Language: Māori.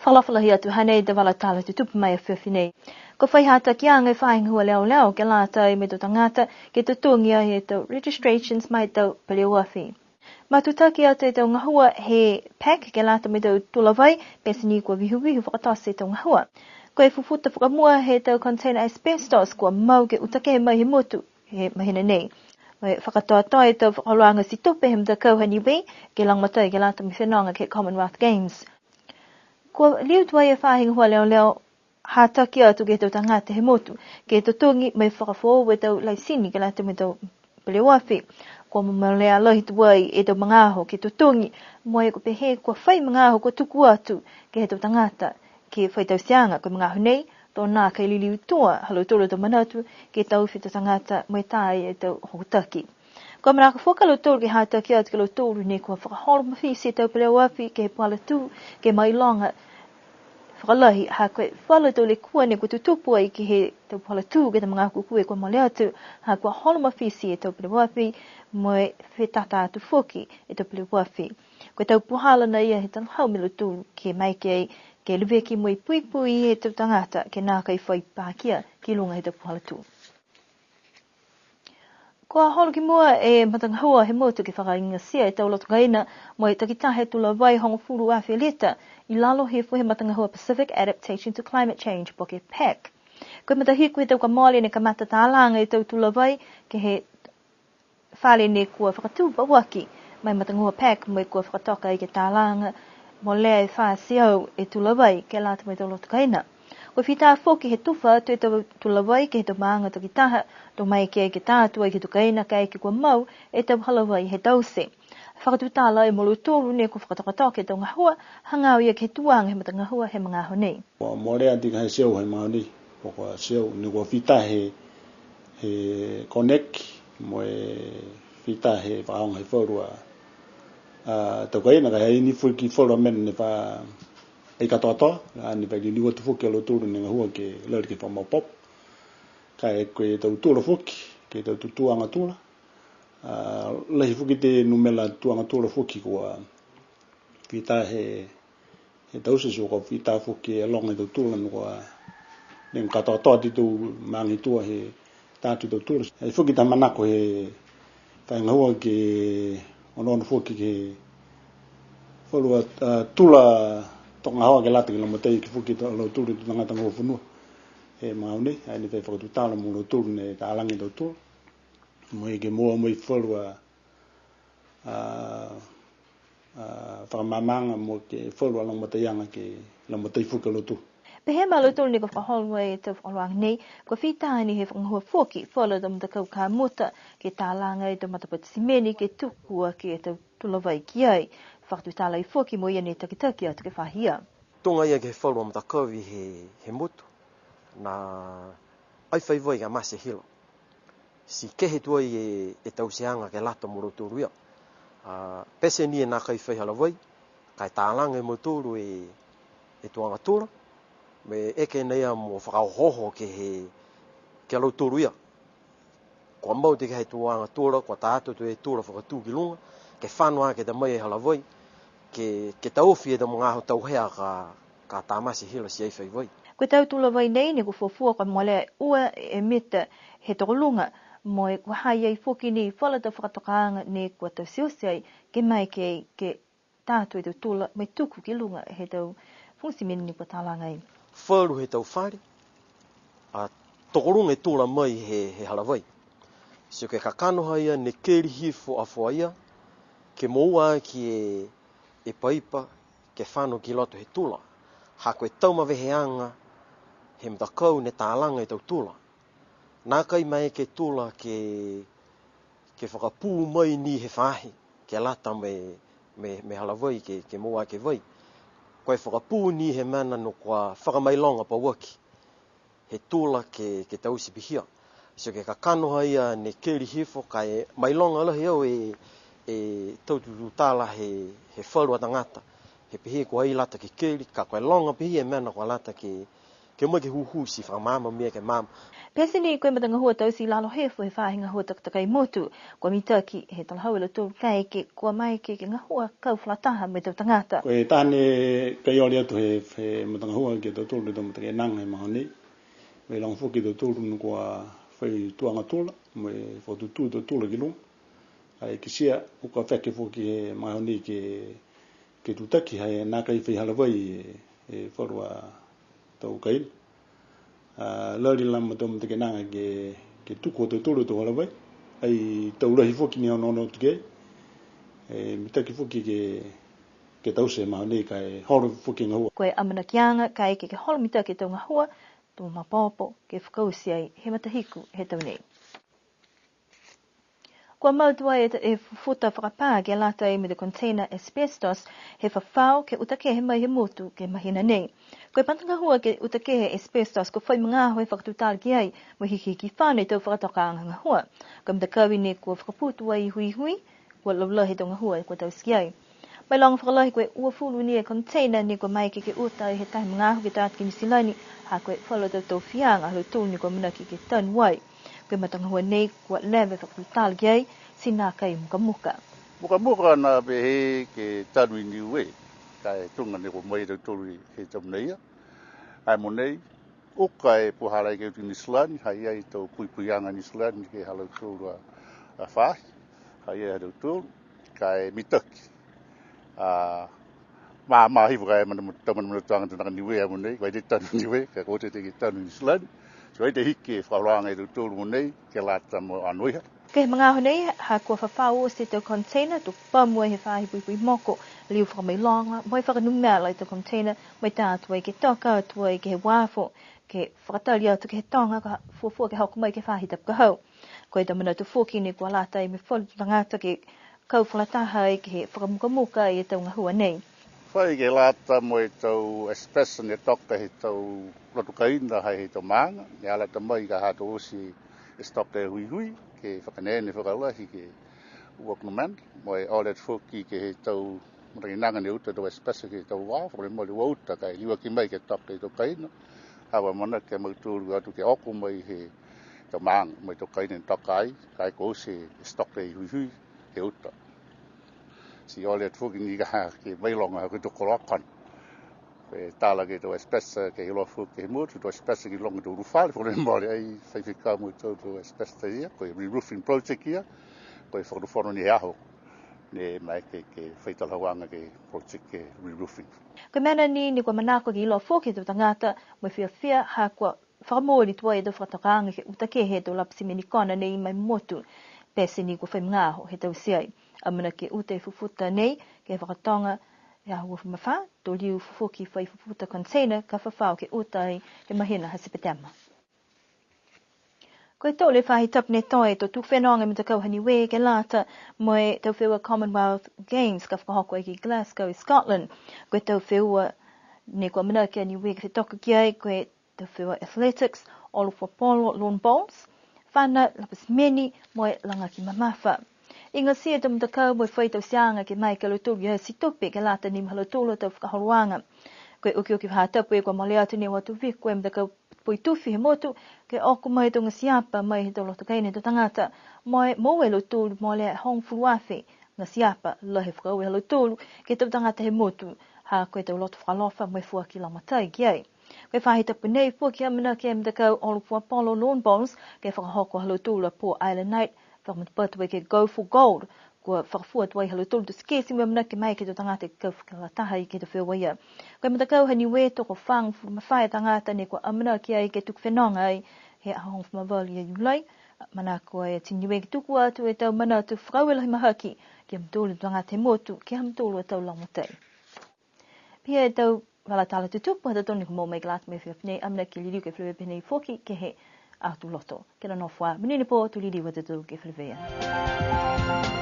falafala hi atu hanei te wala tala te tupu mai a whiwhinei. Ko whai hata ki angai whaing hua leo leo ke lāta i me to tangata ke te tūngia he tau registrations mai tau paliawawhi. Matutaki au te tau ngahua he pack ke lāta me tau tulawai pesini kua vihu whakatase tau ngahua. Ko e fufuta whakamua he tau container asbestos kua mau ke utake he mai he motu he mahina nei. Mai whakatoa toi tau whakaroanga si tope he mta kauhani wei ke langmatai ke lāta me whenonga ke Commonwealth Games. Kua liu tuai e whahinga hua leo leo hātaki atu ke tau tangata he motu ke tau tungi mai whakafo tau laisini ke lāta me tau paliawawhi. Kua mamalea lohi tuai e tau mangaho ke tau tungi moe ko pehe kua whai mangaho kua tuku atu ke he tau tangata ke whai tau sianga kua mangaho nei tō nā kai liliu toa halo tōru tau manatu ke tau whi tau tangata mai tai e tau hokutaki. Kua maraka whakalo tōru ke hātaki atu ke lo tōru ne kua whakaholo mawhi se tau paliawawhi ke he pala tū ke mai longa whakalahi ha koe whala tau le kua ne kua tutupu ai ki he tau pala tū ke ta mga kukue kua male atu ha kua holo mawhisi e tau paliawawhi moe whetata atu whoki e tau paliawawhi. Koe tau puhala na ia he tau haumilo tū ke mai ke luweki moe pui e tau tangata ke nā kai whai pākia ki lunga he tau puhala tū. Kua holo ki mua e matangahua he motu ke whakainga sia e tau loto kaina moe takitahe tula wai hongo furu a whialeta I lalo he fuhe matangahua Pacific Adaptation to Climate Change po ke PAC. Koe matahiku he tau ka maoli ne ka mata tālanga e tau tula wai ke he whale ne kua whakatū waki mai matangahua PAC moe kua whakatoka I ke tālanga mo lea e whaasiau e tula wai ke lata mai tau loto kaina. Koe whita whoki he tuwha tu e tau tula wai ke he tau maanga toki taha to mai ke tātua I ke tukaina ka ke kua mau e tau halawai he tause. Whakatutala e molu tōru ne ko whakatokatoke tau ngahua, hangau ia ke tuanga he mata ngahua he mga honei. Morea tika he seo he maoni, poko seo ne ko whita he connect, mo e whita he whaong he whorua. Tau kai na ka hei ni whuki whorua mena ne wha e katoa, ni pai ni watu whuki alo tōru ne ngahua ke lau ke whamau pop. Ka e koe tau tūra whuki, ke tau tuanga tūra. Lahi whuki te numela tuanga tūra whuki kua whita he tausi so ko whita whuki e longa tau tūra kua ne katoa toa ti tau mangi tua he tātu tau tūra. He whuki ta manako he whaingahua ke onono whuki ke whorua tula toka hawa ke lata ki lamatei ki whuki tau lau tūra tu tangata ngau whanua. He mauni, hai ni whai whakatutala mo lau tūra ne ta alangi tau tūra. Moe ke mua moe whorua whakamamanga mo ke whorua lang matayanga ke lang matay whukalotu. Pehe malutol ni ko whaholwa e te whakaloang nei, ko whitaani he whangahua whoki, whala da mtakau ka muta ke tālanga e te matapata simeni ke tukua ke te tulawai ki ai. Whakatutala I whoki mo ia ne takitaki atu ke whahia. Tonga ia ke whalua mtakau he mutu, na ai whaiwai ka mase hilo. Si kehe tuai e tauseanga ke lata moro tūru ia. Pese ni e nā kai whaihala wai, kai tālanga e motūru e tuanga tūra, me eke nei a mo whakaohoho ke lau tūru ia. Kua mau te kei tuanga tūra, kua tātou tu e tūra whakatū ki lunga, ke whanua ke te mai e hala wai, ke tauwhi e te mga aho tauhea ka tāmasi hila si ei whaiwai. Koe tau tula wai nei ne ko fuafua kwa mwale ua e mita he tokolunga, moe kua hai ai whoki ni whala tau whakatokaanga ne kua tau siosiai ke mai ke tātou e tau tula mai tuku ki lunga he tau fungsimeni ni kua tālanga ai. Wharu he tau whare, tokorunga e tūra mai he halawai. So ke kakanoha ia ne keri hifo afua ia, ke moua ki e paipa ke whano ki loto he tula. Ha koe tauma veheanga he mtakau ne tālanga e tau tula. Nā kai mai ke tula ke whakapū mai ni he whahi, ke lata me halawai ke moa ke vai. Koe whakapū ni he mana no kua whakamailonga pa waki. He tula ke tausi pihia. So ke kakanoha ia ne keri hifo ka e mailonga lahi au e taututu tāla he whalua tangata. He pihi kua i lata ki keri, ka koe longa pihi e mana kua lata ke ke mo ke hu si fa mama me ke mam pesi ni koe matanga hua tau si lalo hefo he whahinga hua takai motu kwa mitaki he talahau le tō kai ke kua mai ke ngā hua kau whalataha me tau tangata. Koe tāne kai ori atu he matanga hua ke tō tōru tō matake nanga he mahani. Me lang fuki tō tōru nu kua whai tuanga tōla, me whatutu tō tōla ki lunga. Ai ki sia, uka wheke fuki he mahani ke tūtaki hai nā kai whai halawai e wharua tau kaina. Lari lama tō matake nanga ke tuko tō tōru tō halawai. Ai tau rahi fuki ni ono tuke. Mitaki fuki ke tause mahani kai horo fuki ngā hua. Koe amana kianga kai ke holo mitaki tau ngā hua, tō mapopo ke whakausi ai he matahiku he tau nei. Kua mautua e futa whakapā ke lata e me te container asbestos he whawhau ke utake he mai he motu ke mahina nei. Koe pantanga hua ke utake he asbestos ko whai mga hoi whakatutari ki ai mo hiki whānei tau whakatoka anga ngā hua. Koe mtakawi ne kua whakaputu ai hui kua laulahi tau ngā hua kua tau ski ai. Mai longa whakalahi koe ua fulu ni e container ni kua mai ke utai he tahi mga hoi ke tātki ni silani ha koe whalo tau whianga halo tūlu ni kua manaki ke tanu wai. Koe matanga hua nei kua lewe whakatutari ki ai sina kai muka. Muka na behe ke tanu i niwe, kai tunga ne ko mai tolu he tamu nei. Ai mo nei, uka e puhara ke uti nislani, hai ai tau puipuianga nislani ke halau tolu a whahi, hai ai halau tolu, kai mitaki. Maa hivu kai tamana tuanga tunaka niwe ai mo nei, kai te tanu niwe, kai kote te ke tanu nislani. So ai te hiki e whauranga i tolu mo nei, ke lata mo anuiha. Ke mga honei ha kua whawhau o se tau container tu pamua he whahi pui moko liu whakamai longa mai whakanumea lai tau container mai tātua i ke toka atua i ke he wāfo ke whakatari atu ke he tonga ka fuafua ke hauka mai ke whahi tapu hau. Koe tamana tu fuki ni kua lata i me wholu tangata ke kau whalataha i ke he whakamukamuka i e tau ngā hua nei. Whai ke lata mo e tau asbestos ne toka he tau rotukaina hai he tau maanga, ne ala tamai ka hato osi e stoka e hui. Ke whakanene whakalahi ke uaknuman, mo e olet fuki ke he tau ranginanga ne uta tau espesa ke tau wā, whakale mo le wauta kai liwa ki mai ke toka i tau kaina, hawa mana ke mauturu atu ke oku mai he tau maanga, mai tau kaina toka ai, kai ko se stoka i hui ke uta. Si olet fuki ni ka ke mailonga ke tukolokan, e tala ke tau espesa ke hilo fuki he mutu, tau espesa ki longa tau rufale, whakale mo le ai whaifika mo tau espesa ia, koe re-roofing project ia, koe whakarufono ni aho, ne mai ke whaitalawanga ke project ke re-roofing. Koe mena ni kua manako ki ilo fuki tau tangata, mo whia ha kua whakamori tua e tau whakatokaanga ke utake he tau lapsi me nikona nei mai motu, pese ni kua whai mngaho he tau siai. Amana ke ute fufuta nei, ke whakatonga, ia hua whamawha, tō liu fufuki whai fufuta container ka whawhau ke utai ke mahina hasipetema. Koe tō le whahi tapne toi tō tū whenonga me takau hani we ke lata mo e tau whiua Commonwealth Games ka whakahoko e ki Glasgow, Scotland. Koe tau whiua ne kua mana ke hani we ke toka ki ai, koe tau whiua Athletics, Olu Whapolo, Lawn Bowls, whana lapas meni mo e langa ki mamafa. Inga sia tau mtakau mo e whai tau sianga ke mai ke lotulu ia si tope ke lata ni mahalotulu tau whakaholoanga. Koe uki whahatapu e kua mole atu ne watu viku e mtakau pui tuwhi he motu ke oku mai tunga siapa mai he tau loto kaine tau tangata mai mo e lotulu mo le hong furuafi nga siapa lo he whakau e lotulu ke tau tangata he motu ha koe tau loto whakalofa mai fua ki lamatai ki ai. Koe whahitapu nei fua ki amina ke mtakau Olu Whapolo Lawn Bowls ke whakahoko halotulu a Port Island Night whakamutapatu e ke Go for Gold kua whakafua tuai halotulu tu skesi mua mana ke mai ke tau tangata ke kau whakalataha i ke tau whiua ia. Koe matakau hani we toko whang mawhai tangata ne kua amina ki ai ke tuku whenonga ai he ahong whamawali a yulai. Mana koe e tiniwe ki tuku atu e tau mana tu whakauela hi mahaki ki amtulu tangata he motu ki amtulu e tau lamotei. Pia e tau walatala tutupu hata toni kumo mai glata me whiapnei amina ki liriu ke whiua penei foki ke he atu loto. Kena nofua, menine po tu liriu hata tu ke whiua.